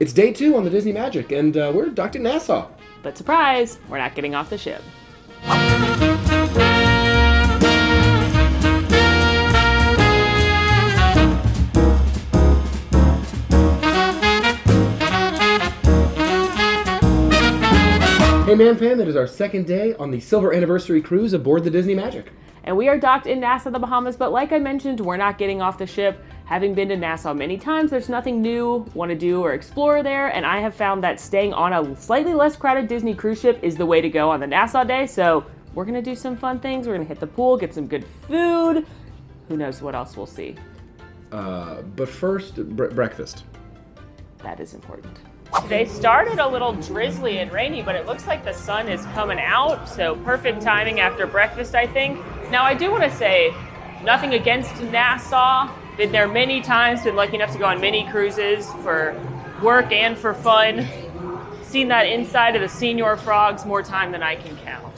It's day 2 on the Disney Magic, and we're docked in Nassau. But surprise, we're not getting off the ship. Hey Mam Fam, it is our second day on the Silver Anniversary Cruise aboard the Disney Magic. And we are docked in Nassau, the Bahamas, but like I mentioned, we're not getting off the ship. Having been to Nassau many times, there's nothing new want to do or explore there, and I have found that staying on a slightly less crowded Disney cruise ship is the way to go on the Nassau day, so we're going to do some fun things. We're going to hit the pool, get some good food. Who knows what else we'll see. But first, breakfast. That is important. They started a little drizzly and rainy, but it looks like the sun is coming out, so perfect timing after breakfast, I think. Now, I do want to say, nothing against Nassau. Been there many times, been lucky enough to go on many cruises for work and for fun. Seen that inside of the Senior Frogs more time than I can count.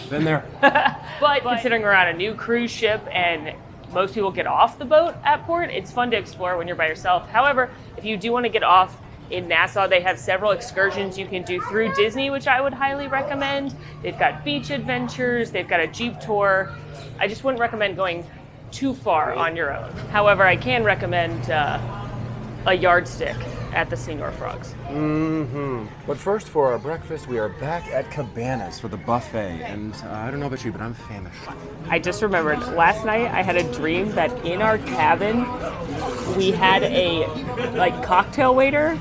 Been there. But considering we're on a new cruise ship and most people get off the boat at port, it's fun to explore when you're by yourself. However, if you do want to get off in Nassau, they have several excursions you can do through Disney, which I would highly recommend. They've got beach adventures, they've got a Jeep tour. I just wouldn't recommend going too far on your own. However, I can recommend a yardstick at the Senior Frogs. But first, for our breakfast, we are back at Cabana's for the buffet. And I don't know about you, but I'm famished. I just remembered, last night I had a dream that in our cabin, we had a cocktail waiter.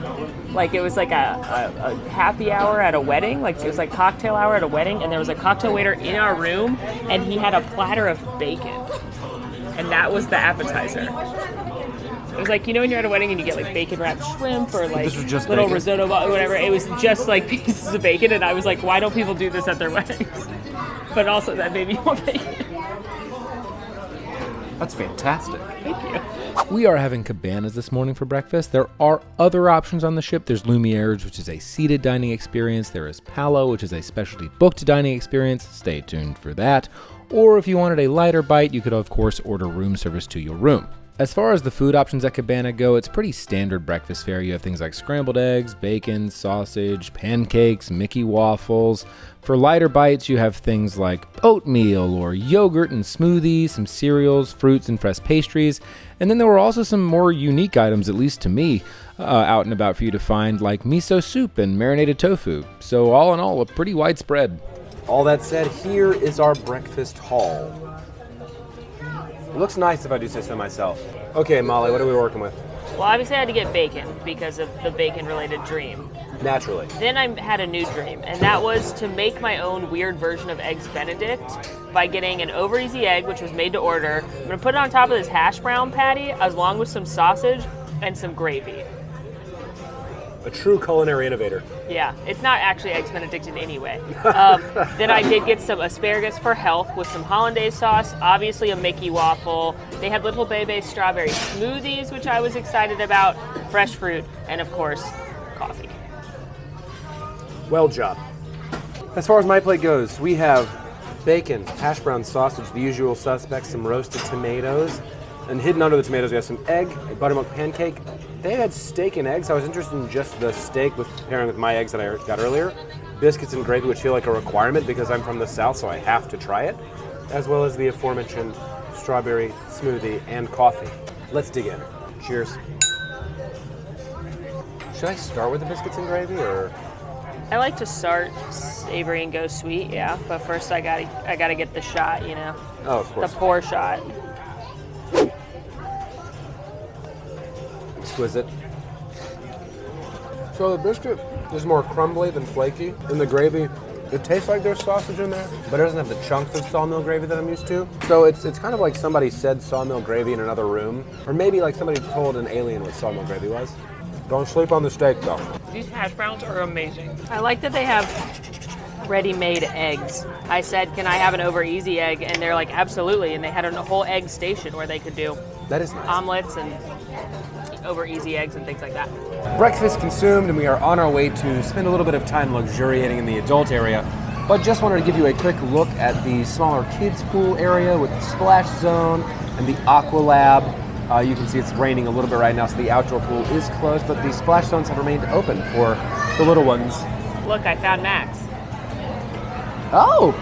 Like it was like a happy hour at a wedding. Like it was like cocktail hour at a wedding, and there was a cocktail waiter in our room, and he had a platter of bacon. And that was the appetizer. It was like, you know when you're at a wedding and you get like bacon wrapped shrimp or like little bacon? Risotto or whatever. It was just like pieces of bacon, and I was like, why don't people do this at their weddings? But also that made me want bacon. That's fantastic. Thank you. We are having Cabanas this morning for breakfast. There are other options on the ship. There's Lumiere's, which is a seated dining experience. There is Palo, which is a specialty booked dining experience. Stay tuned for that. Or if you wanted a lighter bite, you could of course order room service to your room. As far as the food options at Cabana go, it's pretty standard breakfast fare. You have things like scrambled eggs, bacon, sausage, pancakes, Mickey waffles. For lighter bites, you have things like oatmeal or yogurt and smoothies, some cereals, fruits, and fresh pastries. And then there were also some more unique items, at least to me, out and about for you to find, like miso soup and marinated tofu. So all in all, a pretty wide spread. All that said, here is our breakfast haul. It looks nice if I do say so myself. Okay, Molly, what are we working with? Well, obviously I had to get bacon because of the bacon-related dream. Naturally. Then I had a new dream, and that was to make my own weird version of Eggs Benedict by getting an over easy egg, which was made to order. I'm going to put it on top of this hash brown patty, along with some sausage and some gravy. A true culinary innovator. Yeah, it's not actually Eggs Benedict in any way. Then I did get some asparagus for health with some hollandaise sauce, obviously a Mickey waffle. They had Little Bebe strawberry smoothies, which I was excited about, fresh fruit, and of course, coffee. Well job. As far as my plate goes, we have bacon, hash brown sausage, the usual suspects, some roasted tomatoes, and hidden under the tomatoes we have some egg, a buttermilk pancake. They had steak and eggs. I was interested in just the steak pairing with my eggs that I got earlier. Biscuits and gravy, which feel like a requirement because I'm from the South, so I have to try it. As well as the aforementioned strawberry smoothie and coffee. Let's dig in. Cheers. Should I start with the biscuits and gravy, or? I like to start savory and go sweet, yeah. But first I gotta get the shot, you know. Oh, of course. The pour shot. Exquisite. So the biscuit is more crumbly than flaky. In the gravy, it tastes like there's sausage in there, but it doesn't have the chunks of sawmill gravy that I'm used to. So it's kind of like somebody said sawmill gravy in another room, or maybe like somebody told an alien what sawmill gravy was. Don't sleep on the steak though. These hash browns are amazing. I like that they have ready-made eggs. I said, can I have an over easy egg? And they're like, absolutely. And they had a whole egg station where they could do That is nice. omelets and over easy eggs and things like that. Breakfast consumed, and we are on our way to spend a little bit of time luxuriating in the adult area. But just wanted to give you a quick look at the smaller kids pool area with the splash zone and the aqua lab. You can see it's raining a little bit right now, so the outdoor pool is closed, but the splash zones have remained open for the little ones. Look, I found Max. Oh!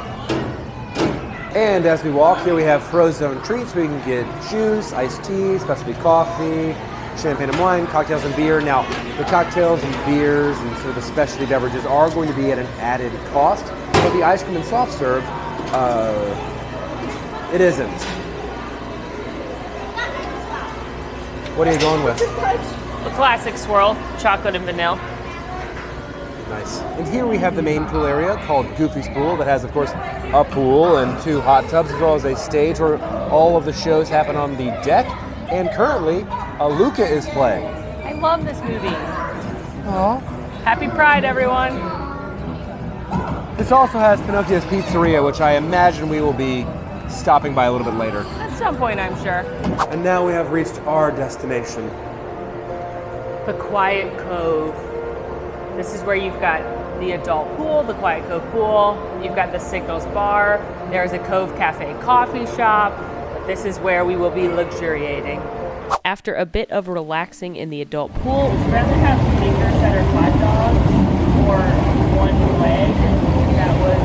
And as we walk here, we have frozen treats. We can get juice, iced tea, specialty coffee, champagne and wine, cocktails and beer. Now, the cocktails and beers and sort of the specialty beverages are going to be at an added cost, but the ice cream and soft serve, it isn't. What are you going with? The classic swirl, chocolate and vanilla. Nice. And here we have the main pool area called Goofy's Pool that has, of course, a pool and 2 hot tubs, as well as a stage where all of the shows happen on the deck. And currently, Luca is playing. I love this movie. Aww. Happy Pride, everyone. This also has Pinocchio's Pizzeria, which I imagine we will be stopping by a little bit later. At some point, I'm sure. And now we have reached our destination. The Quiet Cove. This is where you've got the adult pool, the Quiet Cove pool. You've got the Signals Bar. There's a Cove Cafe coffee shop. This is where we will be luxuriating. After a bit of relaxing in the adult pool, would you rather have fingers that are hot dogs or one leg that was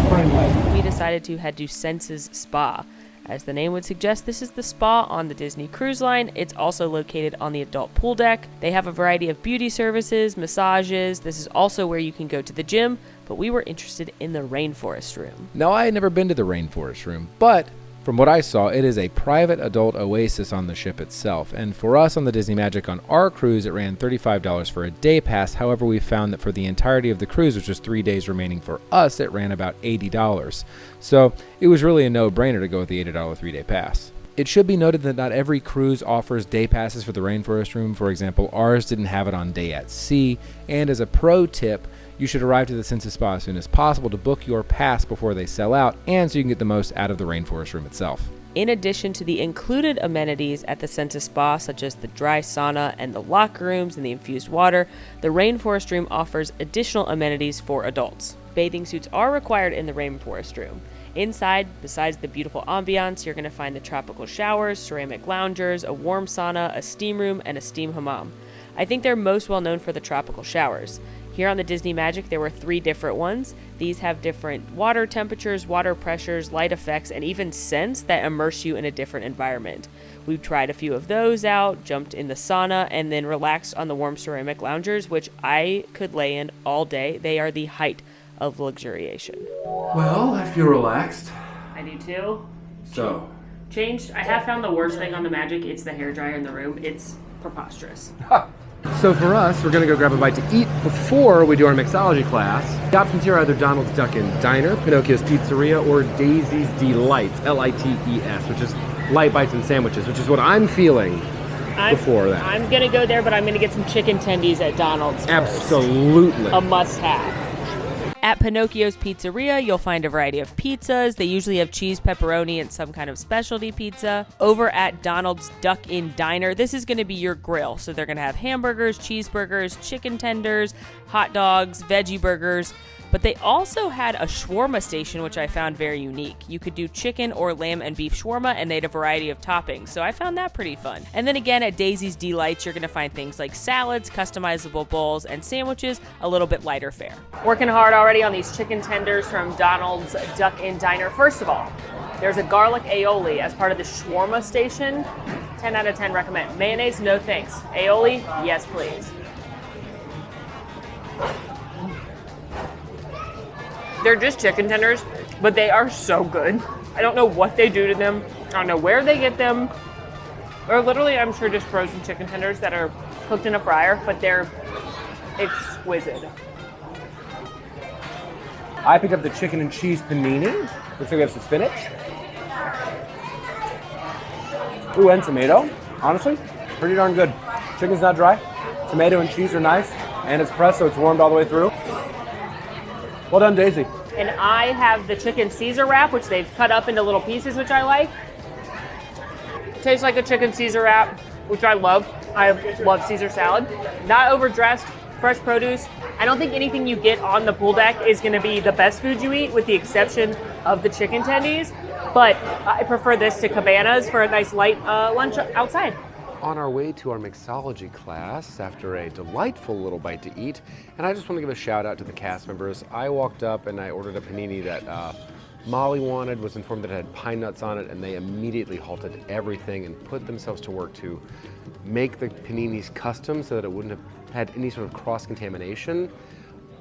a spring leg? We decided to head to Senses Spa. As the name would suggest, this is the spa on the Disney Cruise Line. It's also located on the adult pool deck. They have a variety of beauty services, massages. This is also where you can go to the gym, but we were interested in the rainforest room. Now, I had never been to the rainforest room, but from what I saw, it is a private adult oasis on the ship itself. And for us on the Disney Magic on our cruise, it ran $35 for a day pass. However, we found that for the entirety of the cruise, which was 3 days remaining for us, it ran about $80. So it was really a no-brainer to go with the $80 3-day pass. It should be noted that not every cruise offers day passes for the rainforest room. For example, ours didn't have it on Day at Sea. And as a pro tip, you should arrive to the Senses Spa as soon as possible to book your pass before they sell out, and so you can get the most out of the rainforest room itself. In addition to the included amenities at the Senses Spa, such as the dry sauna and the locker rooms and the infused water, the rainforest room offers additional amenities for adults. Bathing suits are required in the rainforest room. Inside, besides the beautiful ambiance, you're going to find the tropical showers, ceramic loungers, a warm sauna, a steam room, and a steam hammam. I think they're most well known for the tropical showers. Here on the Disney Magic, there were 3 different ones. These have different water temperatures, water pressures, light effects, and even scents that immerse you in a different environment. We've tried a few of those out, jumped in the sauna, and then relaxed on the warm ceramic loungers, which I could lay in all day. They are the height of luxuriation. Well, I feel relaxed. I do too. So? I have found the worst thing on the Magic. It's the hairdryer in the room. It's preposterous. So for us, we're gonna go grab a bite to eat before we do our mixology class. The options here are either Donald's Duck and Diner, Pinocchio's Pizzeria, or Daisy's Delights, Lites, which is light bites and sandwiches, which is what I'm feeling before that. I'm gonna go there, but I'm gonna get some chicken tendies at Donald's first. Absolutely. A must-have. At Pinocchio's Pizzeria, you'll find a variety of pizzas. They usually have cheese, pepperoni, and some kind of specialty pizza. Over at Donald's Duck Inn Diner, this is going to be your grill. So they're going to have hamburgers, cheeseburgers, chicken tenders, hot dogs, veggie burgers. But they also had a shawarma station, which I found very unique. You could do chicken or lamb and beef shawarma, and they had a variety of toppings. So I found that pretty fun. And then again, at Daisy's Delights, you're going to find things like salads, customizable bowls, and sandwiches, a little bit lighter fare. Working hard already on these chicken tenders from Donald's Duck Inn Diner. First of all, there's a garlic aioli as part of the shawarma station. 10 out of 10 recommend. Mayonnaise, no thanks. Aioli, yes please. They're just chicken tenders, but they are so good. I don't know what they do to them. I don't know where they get them. Or literally, I'm sure just frozen chicken tenders that are cooked in a fryer, but they're exquisite. I picked up the chicken and cheese panini. Looks like we have some spinach. Ooh, and tomato. Honestly, pretty darn good. Chicken's not dry. Tomato and cheese are nice. And it's pressed, so it's warmed all the way through. Well done, Daisy. And I have the chicken Caesar wrap, which they've cut up into little pieces, which I like. Tastes like a chicken Caesar wrap, which I love. I love Caesar salad. Not overdressed, fresh produce. I don't think anything you get on the pool deck is going to be the best food you eat, with the exception of the chicken tendies. But I prefer this to Cabanas for a nice light lunch outside. On our way to our mixology class after a delightful little bite to eat, and I just want to give a shout out to the cast members. I walked up and I ordered a panini that Molly wanted, was informed that it had pine nuts on it, and they immediately halted everything and put themselves to work to make the paninis custom so that it wouldn't have had any sort of cross-contamination.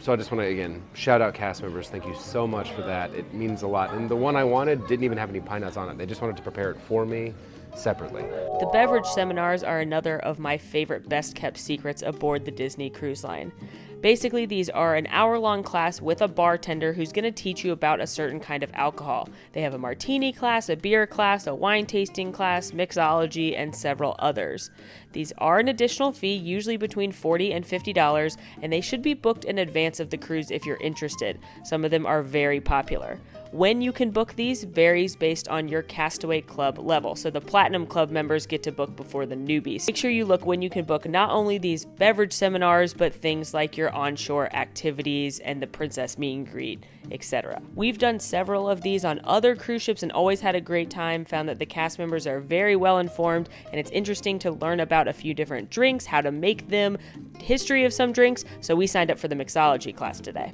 So I just want to, again, shout out cast members. Thank you so much for that. It means a lot. And the one I wanted didn't even have any pine nuts on it. They just wanted to prepare it for me separately. The Beverage Seminars are another of my favorite best-kept secrets aboard the Disney Cruise Line. Basically, these are an hour-long class with a bartender who's going to teach you about a certain kind of alcohol. They have a martini class, a beer class, a wine tasting class, mixology, and several others. These are an additional fee, usually between $40 and $50, and they should be booked in advance of the cruise if you're interested. Some of them are very popular. When you can book these varies based on your Castaway Club level, so the Platinum Club members get to book before the newbies. Make sure you look when you can book not only these beverage seminars, but things like your onshore activities and the Princess Meet and Greet, etc. We've done several of these on other cruise ships and always had a great time, found that the cast members are very well informed, and it's interesting to learn about a few different drinks, how to make them, history of some drinks, so we signed up for the mixology class today.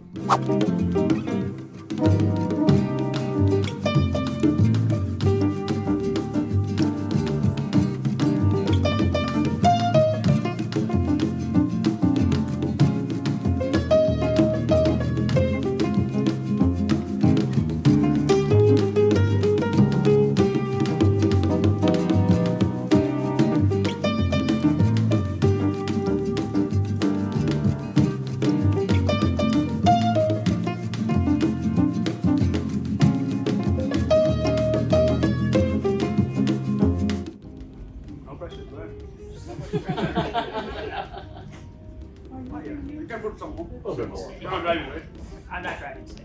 I'm not driving today.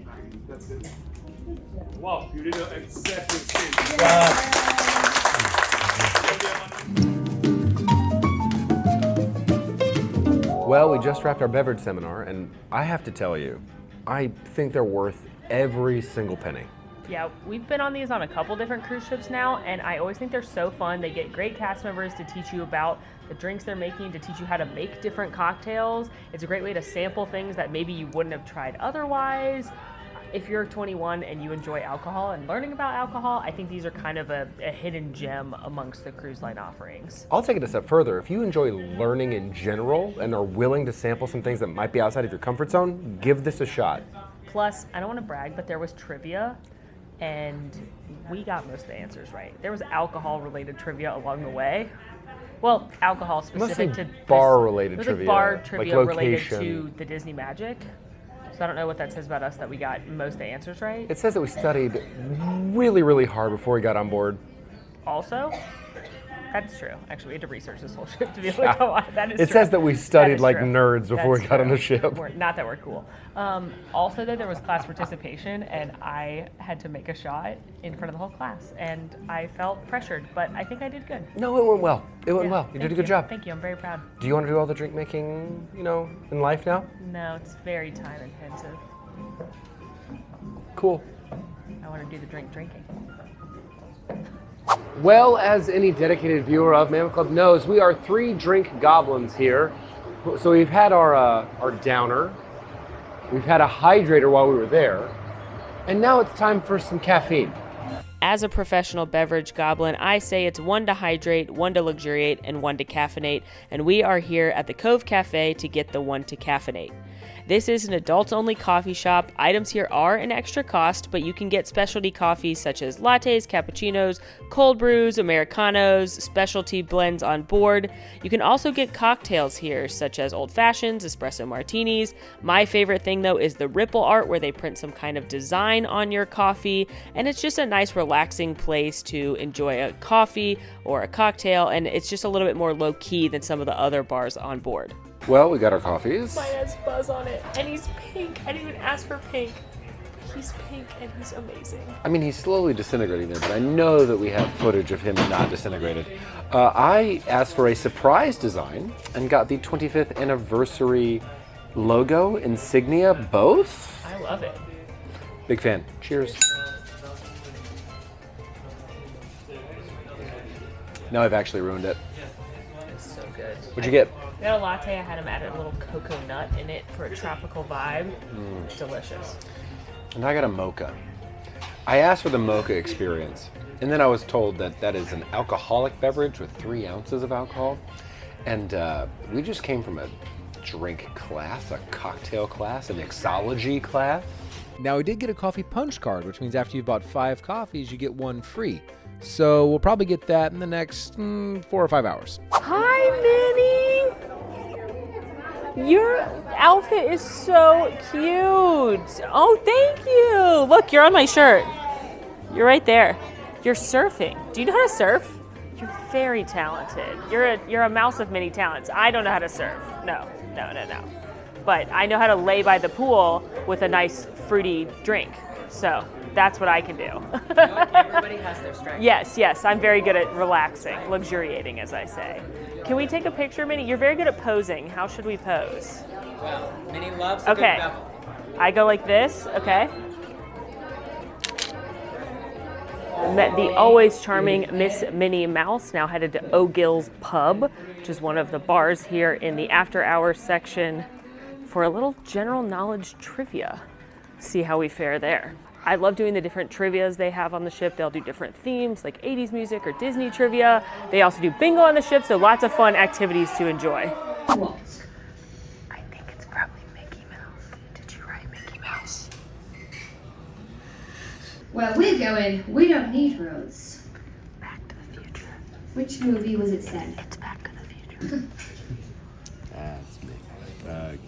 That's good. Wow, you did an exceptional thing. Well, we just wrapped our beverage seminar, and I have to tell you, I think they're worth every single penny. Yeah, we've been on these on a couple different cruise ships now, and I always think they're so fun. They get great cast members to teach you about the drinks they're making, to teach you how to make different cocktails. It's a great way to sample things that maybe you wouldn't have tried otherwise. If you're 21 and you enjoy alcohol and learning about alcohol, I think these are kind of a hidden gem amongst the cruise line offerings. I'll take it a step further. If you enjoy learning in general and are willing to sample some things that might be outside of your comfort zone, give this a shot. Plus, I don't want to brag, but there was trivia, and we got most of the answers right. There was alcohol-related trivia along the way. Well, alcohol specific to bar-related trivia. It was like bar trivia like related location. to the Disney Magic. So I don't know what that says about us that we got most of the answers right. It says that we studied really, really hard before we got on board. Also, that's true. Actually, we had to research this whole ship to be able to go on. That is It true. says that we studied That is like true. nerds before That's we got on true. the ship. Not that we're cool. Also, though, there was class participation, and I had to make a shot in front of the whole class, and I felt pressured, but I think I did good. No, it went well. It went Yeah, well. You did a thank good job. Thank you. I'm very proud. Do you want to do all the drink making, in life now? No, it's very time intensive. Cool. I want to do the drinking. Well, as any dedicated viewer of Mam Club knows, we are 3 drink goblins here. So we've had our downer, we've had a hydrator while we were there, and now it's time for some caffeine. As a professional beverage goblin, I say it's 1 to hydrate, 1 to luxuriate, and 1 to caffeinate, and we are here at the Cove Cafe to get the 1 to caffeinate. This is an adults-only coffee shop. Items here are an extra cost, but you can get specialty coffees such as lattes, cappuccinos, cold brews, Americanos, specialty blends on board. You can also get cocktails here, such as old fashions, espresso martinis. My favorite thing, though, is the ripple art where they print some kind of design on your coffee, and it's just a nice, relaxing place to enjoy a coffee or a cocktail, and it's just a little bit more low-key than some of the other bars on board. Well, we got our coffees. Mine has buzz on it, and he's pink. I didn't even ask for pink. He's pink, and he's amazing. I mean, he's slowly disintegrating there, but I know that we have footage of him not disintegrated. I asked for a surprise design and got the 25th anniversary logo, insignia, both. I love it. Big fan. Cheers. Now I've actually ruined it. It's so good. What'd you get? I got a latte. I had them add a little cocoa nut in it for a tropical vibe. Delicious. And I got a mocha. I asked for the Mocha Experience, and then I was told that that is an alcoholic beverage with 3 ounces of alcohol. And we just came from a drink class, a cocktail class, an mixology class. Now, we did get a coffee punch card, which means after you've bought 5 coffees, you get 1 free. So we'll probably get that in the next 4 or 5 hours. Hi, Minnie. Your outfit is so cute. Oh, thank you. Look, you're on my shirt. You're right there. You're surfing. Do you know how to surf? You're very talented. You're a mouse of many talents. I don't know how to surf. No. But I know how to lay by the pool with a nice fruity drink. So that's what I can do. Everybody has their strengths. Yes, I'm very good at relaxing, luxuriating, as I say. Can we take a picture, Minnie? You're very good at posing. How should we pose? Well, Minnie loves a Okay. good bevel. I go like this, okay? Met the always charming Miss Minnie Mouse, now headed to O'Gill's Pub, which is one of the bars here in the after hours section, for a little general knowledge trivia. See how we fare there. I love doing the different trivias they have on the ship. They'll do different themes like 80s music or Disney trivia. They also do bingo on the ship, so lots of fun activities to enjoy. What? I think it's probably Mickey Mouse. Did you write Mickey Mouse? Well, we're going, we don't need roads. Back to the Future. Which movie was it said? It's Back to the Future. That's me,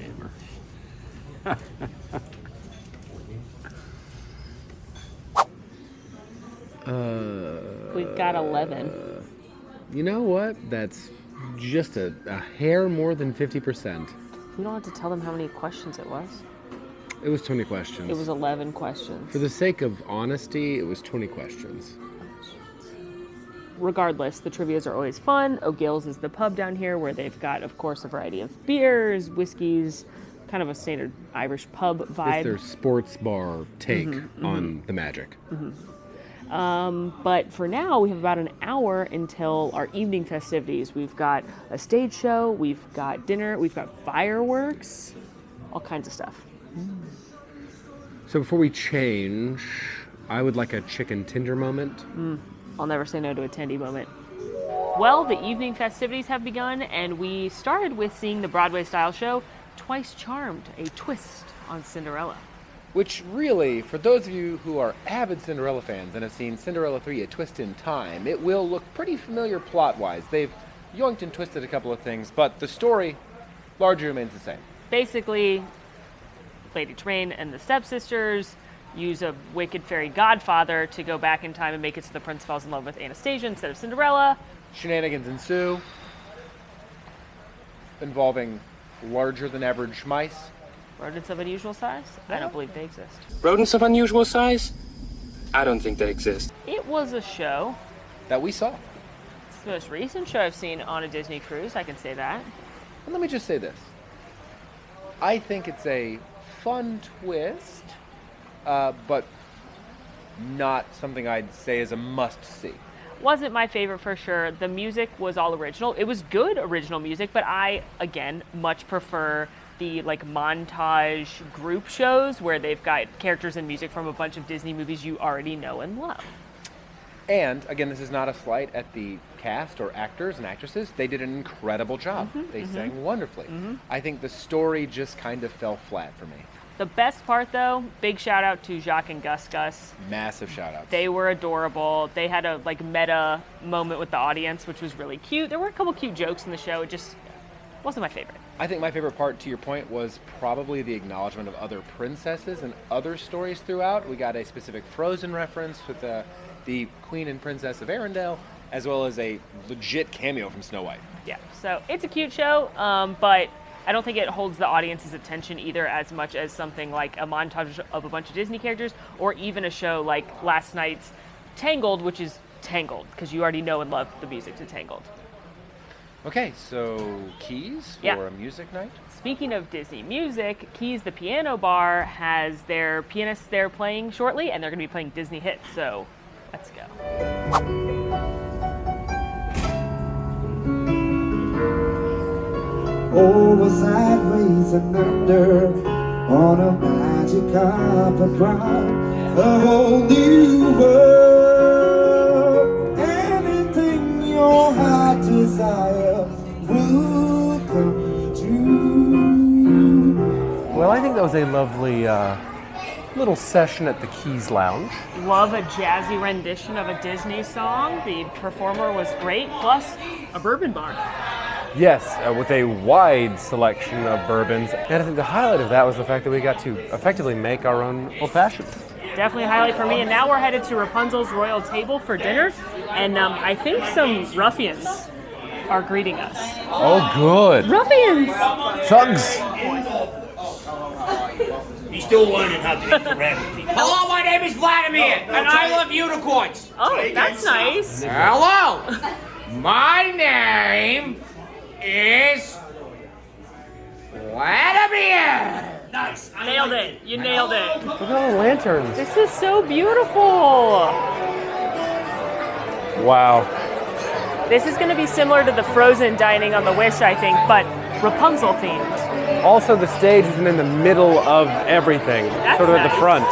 gamer. We've got 11. You know what? That's just a hair more than 50%. We don't have to tell them how many questions it was. It was 20 questions. It was 11 questions. For the sake of honesty, it was 20 questions. Regardless, the trivias are always fun. O'Gill's is the pub down here where they've got, of course, a variety of beers, whiskeys, kind of a standard Irish pub vibe. It's their sports bar take on the magic. But for now, we have about an hour until our evening festivities. We've got a stage show, we've got dinner, we've got fireworks, all kinds of stuff. So before we change, I would like a chicken tender moment. I'll never say no to a tendy moment. Well, the evening festivities have begun, and we started with seeing the Broadway-style show, Twice Charmed, a twist on Cinderella. Which really, for those of you who are avid Cinderella fans and have seen Cinderella 3, A Twist in Time, it will look pretty familiar plot-wise. They've yoinked and twisted a couple of things, but the story largely remains the same. Basically, Lady Tremaine and the stepsisters use a wicked fairy godfather to go back in time and make it so the prince falls in love with Anastasia instead of Cinderella. Shenanigans ensue, involving larger than average mice. Rodents of unusual size? I don't believe they exist. Rodents of unusual size? I don't think they exist. It was a show. That we saw. It's the most recent show I've seen on a Disney cruise, I can say that. And let me just say this. I think it's a fun twist, but not something I'd say is a must-see. Wasn't my favorite for sure. The music was all original. It was good original music, but I, again, much prefer the like montage group shows where they've got characters and music from a bunch of Disney movies you already know and love. And again, this is not a slight at the cast or actors and actresses. They did an incredible job. They sang wonderfully. I think the story just kind of fell flat for me. The best part though, big shout out to Jacques and Gus Gus. Massive shout outs. They were adorable. They had a like meta moment with the audience, which was really cute. There were a couple cute jokes in the show. It just wasn't my favorite. I think my favorite part, to your point, was probably the acknowledgement of other princesses and other stories throughout. We got a specific Frozen reference with the Queen and Princess of Arendelle, as well as a legit cameo from Snow White. Yeah, so it's a cute show, but I don't think it holds the audience's attention either as much as something like a montage of a bunch of Disney characters, or even a show like last night's Tangled, which is Tangled, because you already know and love the music to Tangled. Okay, so Keys for Yeah. a music night? Speaking of Disney music, Keys the Piano Bar has their pianists there playing shortly, and they're going to be playing Disney hits, so let's go. over, sideways, and under, on a magic carpet ride, a whole new world. Anything your heart desire will come true. Well, I think that was a lovely little session at the Keys Lounge. Love a jazzy rendition of a Disney song. The performer was great, plus a bourbon bar. Yes, with a wide selection of bourbons. And I think the highlight of that was the fact that we got to effectively make our own old fashioned. Definitely a highlight for me. And now we're headed to Rapunzel's Royal Table for dinner. And I think some ruffians are greeting us. Oh, good. Ruffians! Thugs! He's still learning how to eat the rabbit. Hello, my name is Vladimir, and I love unicorns. Oh, that's nice. Hello. My name is Vladimir. Nice. Nailed it. You nailed it. Look at all the lanterns. This is so beautiful. Wow. This is going to be similar to the Frozen dining on the Wish, I think, but Rapunzel themed. Also, the stage isn't in the middle of everything, That's sort of at the nice. front.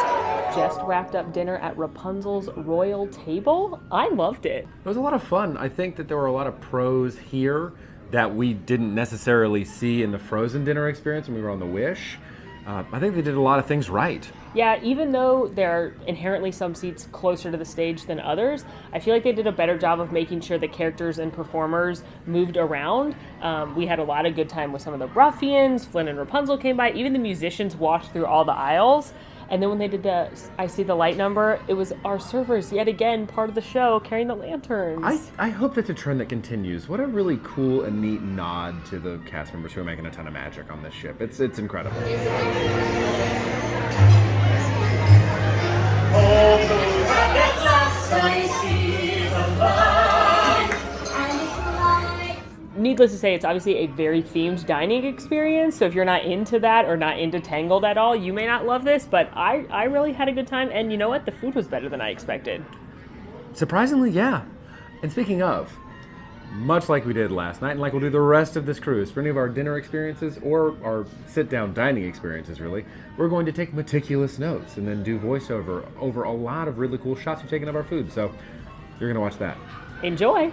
Just wrapped up dinner at Rapunzel's Royal Table. I loved it. It was a lot of fun. I think that there were a lot of pros here that we didn't necessarily see in the Frozen dinner experience when we were on the Wish. I think they did a lot of things right. Yeah, even though there are inherently some seats closer to the stage than others, I feel like they did a better job of making sure the characters and performers moved around. We had a lot of good time with some of the ruffians. Flynn and Rapunzel came by. Even the musicians walked through all the aisles. And then when they did the I See the Light number, it was our servers, yet again, part of the show, carrying the lanterns. I hope that's a trend that continues. What a really cool and neat nod to the cast members who are making a ton of magic on this ship. It's incredible. Needless to say, it's obviously a very themed dining experience, so if you're not into that or not into Tangled at all, you may not love this, but I really had a good time, and you know what? The food was better than I expected. Surprisingly, yeah. And speaking of, much like we did last night, and like we'll do the rest of this cruise, for any of our dinner experiences or our sit-down dining experiences, really, we're going to take meticulous notes and then do voiceover over a lot of really cool shots we've taken of our food, so you're going to watch that. Enjoy!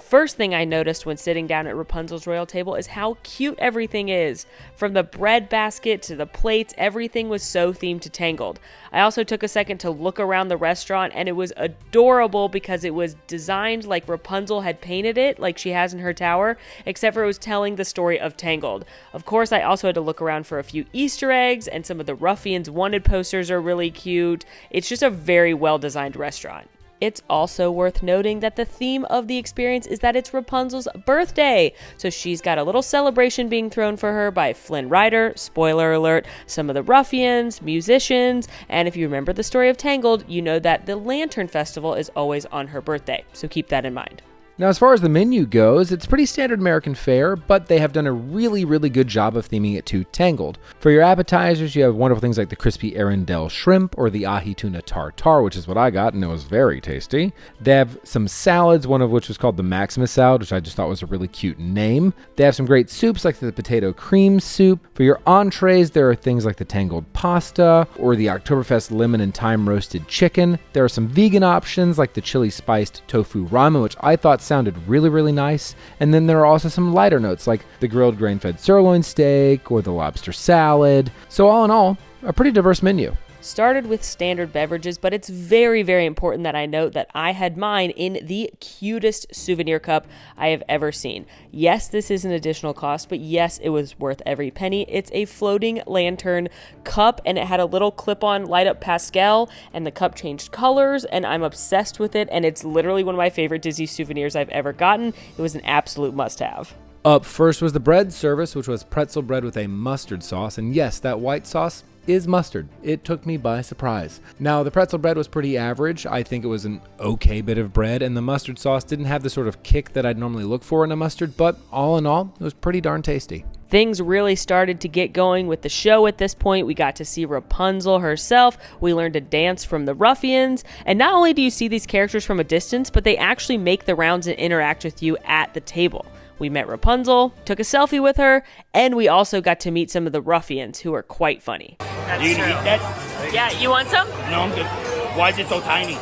First thing I noticed when sitting down at Rapunzel's Royal Table is how cute everything is. From the bread basket to the plates, everything was so themed to Tangled. I also took a second to look around the restaurant, and it was adorable because it was designed like Rapunzel had painted it, like she has in her tower, except for it was telling the story of Tangled. Of course, I also had to look around for a few Easter eggs, and some of the Ruffians Wanted posters are really cute. It's just a very well-designed restaurant. It's also worth noting that the theme of the experience is that it's Rapunzel's birthday. So she's got a little celebration being thrown for her by Flynn Rider, spoiler alert, some of the ruffians, musicians, and if you remember the story of Tangled, you know that the Lantern Festival is always on her birthday. So keep that in mind. Now, as far as the menu goes, it's pretty standard American fare, but they have done a really, really good job of theming it to Tangled. For your appetizers, you have wonderful things like the crispy Arendelle shrimp or the ahi tuna tartar, which is what I got, and it was very tasty. They have some salads, one of which was called the Maximus salad, which I just thought was a really cute name. They have some great soups like the potato cream soup. For your entrees, there are things like the Tangled pasta or the Oktoberfest lemon and thyme roasted chicken. There are some vegan options like the chili spiced tofu ramen, which I thought sounded really, really nice. And then there are also some lighter notes like the grilled grain-fed sirloin steak or the lobster salad. So all in all, a pretty diverse menu. Started with standard beverages, but it's very, very important that I note that I had mine in the cutest souvenir cup I have ever seen. Yes, this is an additional cost, but yes, it was worth every penny. It's a floating lantern cup, and it had a little clip-on light-up Pascal, and the cup changed colors, and I'm obsessed with it, and it's literally one of my favorite Disney souvenirs I've ever gotten. It was an absolute must-have. Up first was the bread service, which was pretzel bread with a mustard sauce, and yes, that white sauce is mustard. It took me by surprise. Now, the pretzel bread was pretty average. I think it was an okay bit of bread, and the mustard sauce didn't have the sort of kick that I'd normally look for in a mustard, but all in all, it was pretty darn tasty. Things really started to get going with the show at this point. We got to see Rapunzel herself. We learned to dance from the ruffians. And not only do you see these characters from a distance, but they actually make the rounds and interact with you at the table. We met Rapunzel, took a selfie with her, and we also got to meet some of the ruffians who are quite funny. Are you gonna eat that? Yeah, you want some? No, I'm good. Why is it so tiny?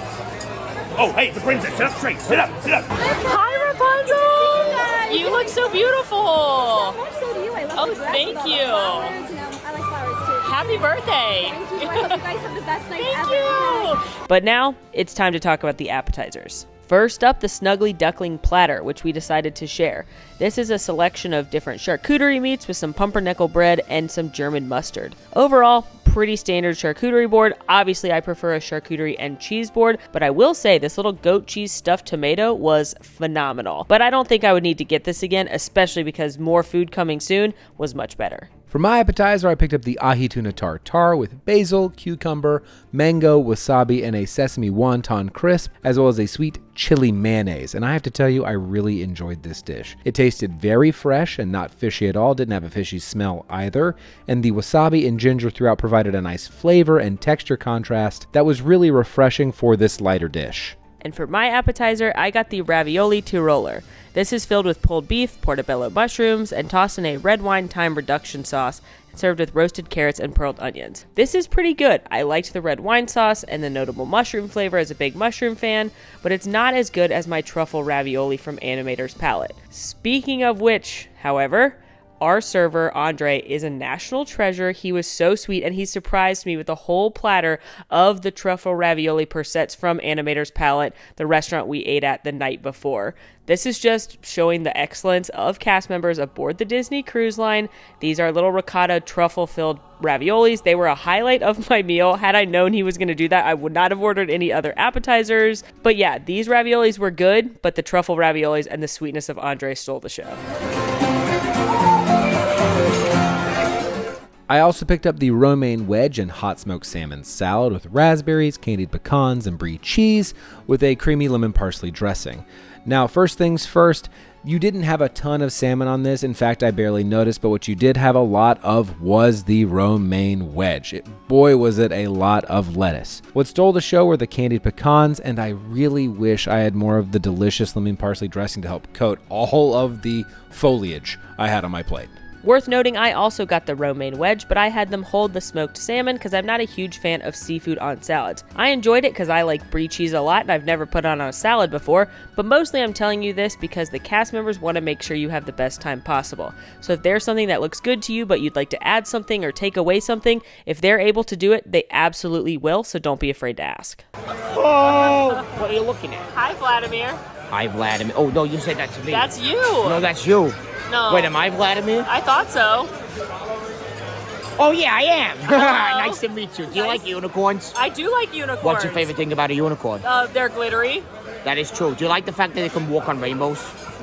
Oh, hey, it's a princess. Sit up straight. Sit up. Sit up. Hi, Rapunzel! You look so beautiful! So do you. I love Oh, the dress thank with all the you. flowers, I like flowers too. Happy birthday! Thank you. I hope you guys have the best night Thank ever. you! But now, it's time to talk about the appetizers. First up, the snuggly duckling platter, which we decided to share. This is a selection of different charcuterie meats with some pumpernickel bread and some German mustard. Overall, pretty standard charcuterie board. Obviously, I prefer a charcuterie and cheese board, but I will say this little goat cheese stuffed tomato was phenomenal. But I don't think I would need to get this again, especially because more food coming soon was much better. For my appetizer, I picked up the ahi tuna tartar with basil, cucumber, mango, wasabi, and a sesame wonton crisp, as well as a sweet chili mayonnaise. And I have to tell you, I really enjoyed this dish. It tasted very fresh and not fishy at all, didn't have a fishy smell either, and the wasabi and ginger throughout provided a nice flavor and texture contrast that was really refreshing for this lighter dish. And for my appetizer, I got the ravioli Tiroler. This is filled with pulled beef, portobello mushrooms, and tossed in a red wine thyme reduction sauce and served with roasted carrots and pearled onions. This is pretty good. I liked the red wine sauce and the notable mushroom flavor as a big mushroom fan, but it's not as good as my truffle ravioli from Animators palette. Speaking of which, however, our server, Andre, is a national treasure. He was so sweet, and he surprised me with a whole platter of the truffle ravioli persets from Animators palette, the restaurant we ate at the night before. This is just showing the excellence of cast members aboard the Disney Cruise Line. These are little ricotta truffle-filled raviolis. They were a highlight of my meal. Had I known he was going to do that, I would not have ordered any other appetizers. But yeah, these raviolis were good, but the truffle raviolis and the sweetness of Andre stole the show. I also picked up the romaine wedge and hot smoked salmon salad with raspberries, candied pecans, and brie cheese with a creamy lemon parsley dressing. Now, first things first, you didn't have a ton of salmon on this. In fact, I barely noticed, but what you did have a lot of was the romaine wedge. Boy, was it a lot of lettuce. What stole the show were the candied pecans, and I really wish I had more of the delicious lemon parsley dressing to help coat all of the foliage I had on my plate. Worth noting, I also got the romaine wedge, but I had them hold the smoked salmon because I'm not a huge fan of seafood on salads. I enjoyed it because I like brie cheese a lot and I've never put it on a salad before, but mostly I'm telling you this because the cast members want to make sure you have the best time possible. So if there's something that looks good to you but you'd like to add something or take away something, if they're able to do it, they absolutely will, so don't be afraid to ask. Oh, what are you looking at? Hi, Vladimir. Hi, Vladimir. Oh, no, you said that to me. That's you. No, that's you. No. Wait, am I Vladimir? I thought so. Oh, yeah, I am. Nice to meet you. Do you like unicorns? I do like unicorns. What's your favorite thing about a unicorn? They're glittery. That is true. Do you like the fact that they can walk on rainbows?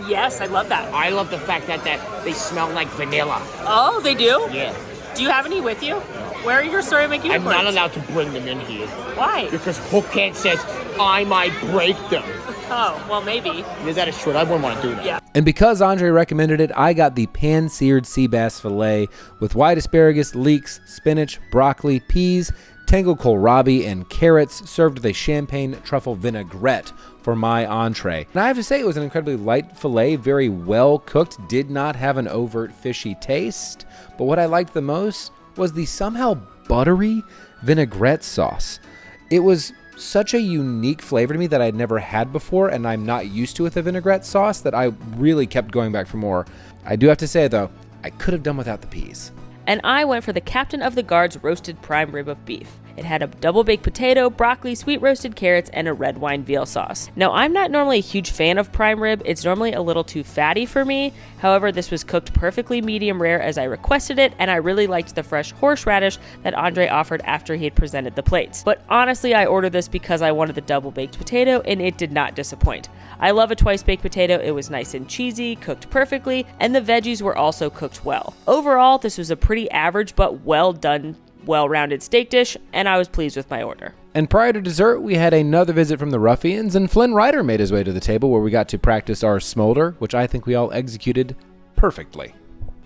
Yes, I love that. I love the fact that they smell like vanilla. Oh, they do? Yeah. Do you have any with you? Where are your ceramic unicorns? I'm not allowed to bring them in here. Why? Because Hookhead says I might break them. Oh, well, maybe. Yeah, that is true. I wouldn't want to do that. Yeah. And because Andre recommended it, I got the pan-seared sea bass filet with white asparagus, leeks, spinach, broccoli, peas, tangled kohlrabi, and carrots, served with a champagne truffle vinaigrette for my entree. And I have to say, it was an incredibly light filet, very well cooked, did not have an overt fishy taste. But what I liked the most was the somehow buttery vinaigrette sauce. It was such a unique flavor to me that I'd never had before, and I'm not used to with a vinaigrette sauce, that I really kept going back for more. I do have to say, though, I could have done without the peas. And I went for the Captain of the Guard's roasted prime rib of beef. It had a double baked potato, broccoli, sweet roasted carrots, and a red wine veal sauce. Now, I'm not normally a huge fan of prime rib. It's normally a little too fatty for me. However, this was cooked perfectly medium rare as I requested it, and I really liked the fresh horseradish that Andre offered after he had presented the plates. But honestly, I ordered this because I wanted the double baked potato, and it did not disappoint. I love a twice baked potato. It was nice and cheesy, cooked perfectly, and the veggies were also cooked well. Overall, this was a pretty average but well done, well-rounded steak dish, and I was pleased with my order. And prior to dessert, we had another visit from the ruffians, and Flynn Ryder made his way to the table where we got to practice our smolder, which I think we all executed perfectly.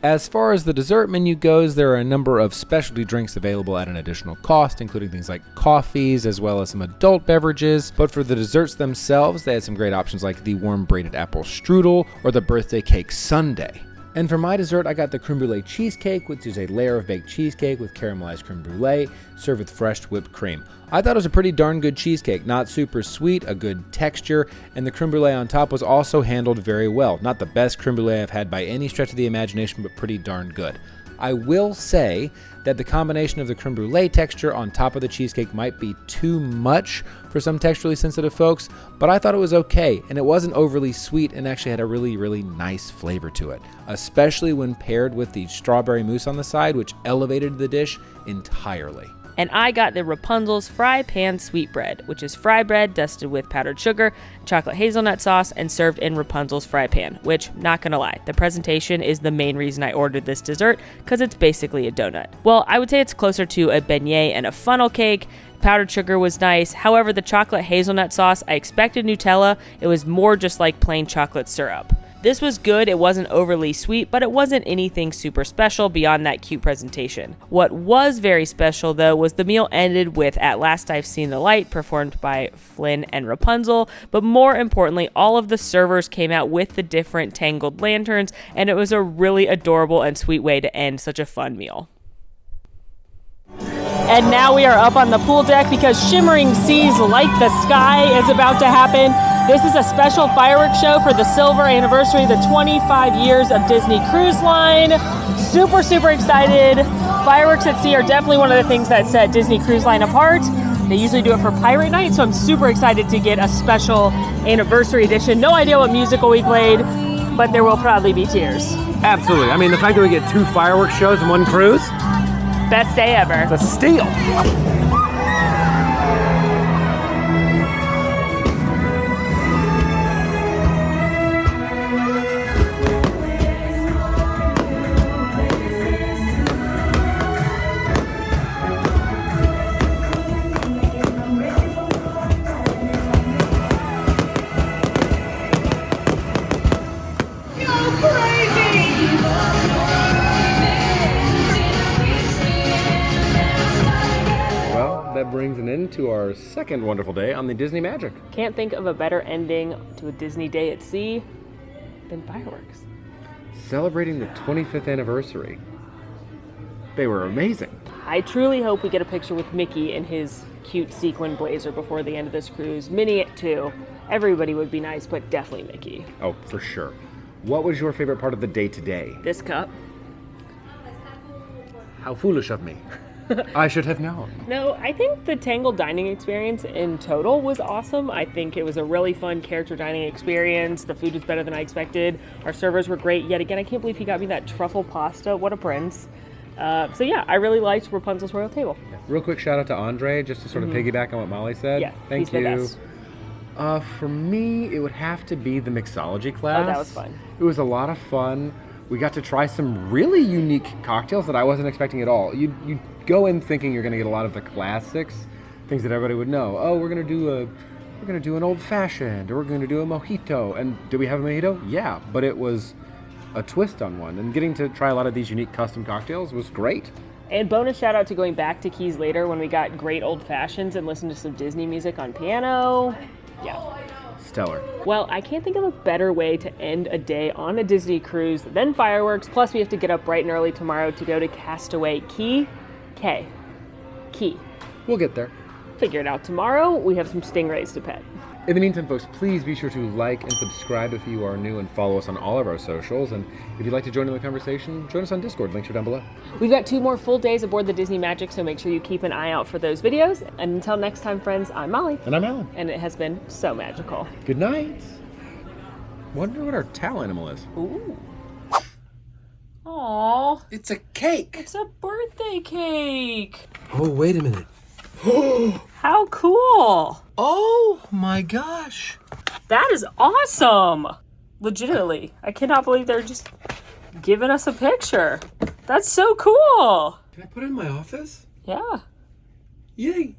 As far as the dessert menu goes, there are a number of specialty drinks available at an additional cost, including things like coffees as well as some adult beverages. But for the desserts themselves, they had some great options like the warm braided apple strudel or the birthday cake sundae. And for my dessert, I got the creme brulee cheesecake, which is a layer of baked cheesecake with caramelized creme brulee, served with fresh whipped cream. I thought it was a pretty darn good cheesecake, not super sweet, a good texture, and the creme brulee on top was also handled very well. Not the best creme brulee I've had by any stretch of the imagination, but pretty darn good. I will say that the combination of the creme brulee texture on top of the cheesecake might be too much for some texturally sensitive folks, but I thought it was okay, and it wasn't overly sweet and actually had a really, really nice flavor to it, especially when paired with the strawberry mousse on the side, which elevated the dish entirely. And I got the Rapunzel's fry pan sweetbread, which is fry bread dusted with powdered sugar, chocolate hazelnut sauce, and served in Rapunzel's fry pan, which, not gonna lie, the presentation is the main reason I ordered this dessert, because it's basically a donut. Well, I would say it's closer to a beignet and a funnel cake. Powdered sugar was nice. However, the chocolate hazelnut sauce, I expected Nutella. It was more just like plain chocolate syrup. This was good. It wasn't overly sweet, but it wasn't anything super special beyond that cute presentation. What was very special, though, was the meal ended with At Last I've Seen the Light, performed by Flynn and Rapunzel. But more importantly, all of the servers came out with the different tangled lanterns, and it was a really adorable and sweet way to end such a fun meal. And now we are up on the pool deck because Shimmering Seas Like the Sky is about to happen. This is a special fireworks show for the silver anniversary, the 25 years of Disney Cruise Line. Super, super excited. Fireworks at sea are definitely one of the things that set Disney Cruise Line apart. They usually do it for Pirate Night, so I'm super excited to get a special anniversary edition. No idea what music will be played, but there will probably be tears. Absolutely. I mean, the fact that we get 2 fireworks shows in one cruise, Best day ever. it's a steal. That brings an end to our second wonderful day on the Disney Magic. Can't think of a better ending to a Disney day at sea than fireworks. Celebrating the 25th anniversary. They were amazing. I truly hope we get a picture with Mickey in his cute sequin blazer before the end of this cruise. Minnie too. Everybody would be nice, but definitely Mickey. Oh, for sure. What was your favorite part of the day today? This cup. How foolish of me. I should have known. No, I think the Tangled dining experience in total was awesome. I think it was a really fun character dining experience. The food was better than I expected. Our servers were great. Yet again, I can't believe he got me that truffle pasta. What a prince. So yeah, I really liked Rapunzel's RoyalTable. Real quick shout out to Andre, just to sort of piggyback on what Molly said. Yeah, Thank he's you. The best. For me, it would have to be the mixology class. Oh, that was fun. It was a lot of fun. We got to try some really unique cocktails that I wasn't expecting at all. You go in thinking you're going to get a lot of the classics, things that everybody would know. Oh, we're going to do an old fashioned, or we're going to do a mojito. And did we have a mojito? Yeah, but it was a twist on one. And getting to try a lot of these unique custom cocktails was great. And bonus shout out to going back to Keys later when we got great old fashions and listened to some Disney music on piano. Yeah. Stellar. Well, I can't think of a better way to end a day on a Disney cruise than fireworks. Plus, we have to get up bright and early tomorrow to go to Castaway Key. Key. We'll get there. Figure it out tomorrow. We have some stingrays to pet. In the meantime, folks, please be sure to like and subscribe if you are new and follow us on all of our socials. And if you'd like to join in the conversation, join us on Discord. Links are down below. We've got 2 more full days aboard the Disney Magic, so make sure you keep an eye out for those videos. And until next time, friends, I'm Molly. And I'm Alan. And it has been so magical. Good night. Wonder what our towel animal is. Ooh. Aww. It's a cake. It's a birthday cake. Oh, wait a minute. How cool. Oh my gosh. That is awesome. Legitimately. I cannot believe they're just giving us a picture. That's so cool. Can I put it in my office? Yeah. Yay.